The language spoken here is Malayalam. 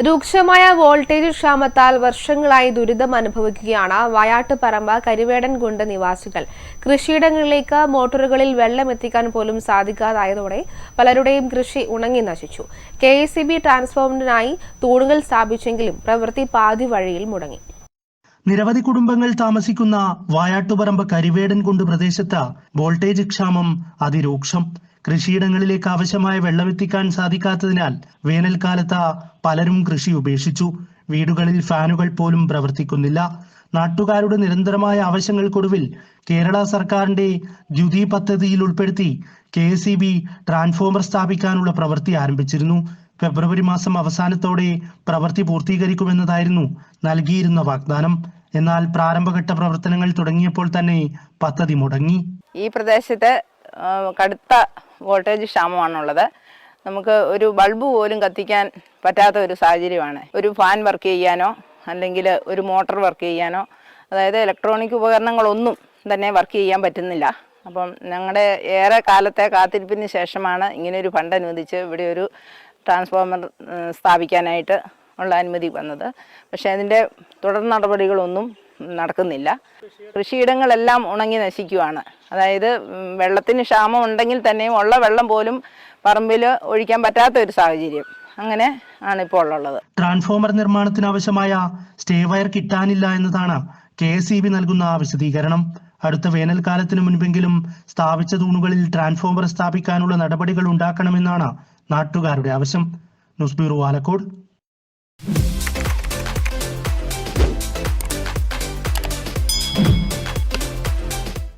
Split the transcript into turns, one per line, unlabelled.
രൂക്ഷമായ വോൾട്ടേജ് ക്ഷാമത്താൽ വർഷങ്ങളായി ദുരിതം അനുഭവിക്കുകയാണ് വായാട്ടുപറമ്പ് കരിവേടൻകുണ്ട് നിവാസികൾ. കൃഷിയിടങ്ങളിലേക്ക് മോട്ടോറുകളിൽ വെള്ളം എത്തിക്കാൻ പോലും സാധിക്കാതായതോടെ പലരുടെയും കൃഷി ഉണങ്ങി നശിച്ചു. KECB ട്രാൻസ്ഫോമറിനായി തൂണുകൾ സ്ഥാപിച്ചെങ്കിലും പ്രവൃത്തി പാതി വഴിയിൽ മുടങ്ങി.
നിരവധി കുടുംബങ്ങൾ താമസിക്കുന്ന വായാട്ടുപറമ്പ് കരിവേടൻകുണ്ട് പ്രദേശത്ത് വോൾട്ടേജ് ക്ഷാമം അതിരൂക്ഷം. കൃഷിയിടങ്ങളിലേക്ക് ആവശ്യമായ വെള്ളമെത്തിക്കാൻ സാധിക്കാത്തതിനാൽ വേനൽക്കാലത്ത് പലരും കൃഷി ഉപേക്ഷിച്ചു. വീടുകളിൽ ഫാനുകൾ പോലും പ്രവർത്തിക്കുന്നില്ല. നാട്ടുകാരുടെ നിരന്തരമായ ആവശ്യങ്ങൾക്കൊടുവിൽ കേരള സർക്കാരിന്റെ ദ്യുതി പദ്ധതിയിൽ ഉൾപ്പെടുത്തി KECB ട്രാൻസ്ഫോമർ സ്ഥാപിക്കാനുള്ള പ്രവൃത്തി ആരംഭിച്ചിരുന്നു. ഫെബ്രുവരി മാസം അവസാനത്തോടെ പ്രവൃത്തി പൂർത്തീകരിക്കുമെന്നതായിരുന്നു നൽകിയിരുന്ന വാഗ്ദാനം. എന്നാൽ പ്രാരംഭഘട്ട പ്രവർത്തനങ്ങൾ തുടങ്ങിയപ്പോൾ തന്നെ പദ്ധതി മുടങ്ങി.
ഈ പ്രദേശത്ത് കടുത്ത വോൾട്ടേജ് ക്ഷാമമാണുള്ളത്. നമുക്ക് ഒരു ബൾബ് പോലും കത്തിക്കാൻ പറ്റാത്ത ഒരു സാഹചര്യമാണ്. ഒരു ഫാൻ വർക്ക് ചെയ്യാനോ അല്ലെങ്കിൽ ഒരു മോട്ടോർ വർക്ക് ചെയ്യാനോ, അതായത് ഇലക്ട്രോണിക് ഉപകരണങ്ങളൊന്നും തന്നെ വർക്ക് ചെയ്യാൻ പറ്റുന്നില്ല. അപ്പം ഞങ്ങളുടെ ഏറെ കാലത്തെ കാത്തിരിപ്പിന് ശേഷമാണ് ഇങ്ങനെയൊരു ഫണ്ട് അനുവദിച്ച് ഇവിടെ ഒരു ട്രാൻസ്ഫോമർ സ്ഥാപിക്കാനായിട്ട് ഉള്ള അനുമതി വന്നത്. പക്ഷേ അതിൻ്റെ തുടർ നടപടികളൊന്നും നടക്കുന്നില്ല. കൃഷിയിടങ്ങളെല്ലാം ഉണങ്ങി നശിക്കുകയാണ്. അതായത് വെള്ളത്തിന് ക്ഷാമം ഉണ്ടെങ്കിൽ തന്നെയും ഉള്ള വെള്ളം പോലും പറമ്പിൽ ഒഴിക്കാൻ പറ്റാത്ത ഒരു സാഹചര്യം അങ്ങനെ ആണ് ഇപ്പോൾ ഉള്ളത്.
ട്രാൻസ്ഫോമർ നിർമ്മാണത്തിന് ആവശ്യമായ സ്റ്റേ വയർ കിട്ടാനില്ല എന്നതാണ് KECB നൽകുന്ന വിശദീകരണം. അടുത്ത വേനൽക്കാലത്തിന് മുൻപെങ്കിലും സ്ഥാപിച്ച തൂണുകളിൽ ട്രാൻസ്ഫോമർ സ്ഥാപിക്കാനുള്ള നടപടികൾ ഉണ്ടാക്കണമെന്നാണ് നാട്ടുകാരുടെ ആവശ്യം. News bureau, Alakode.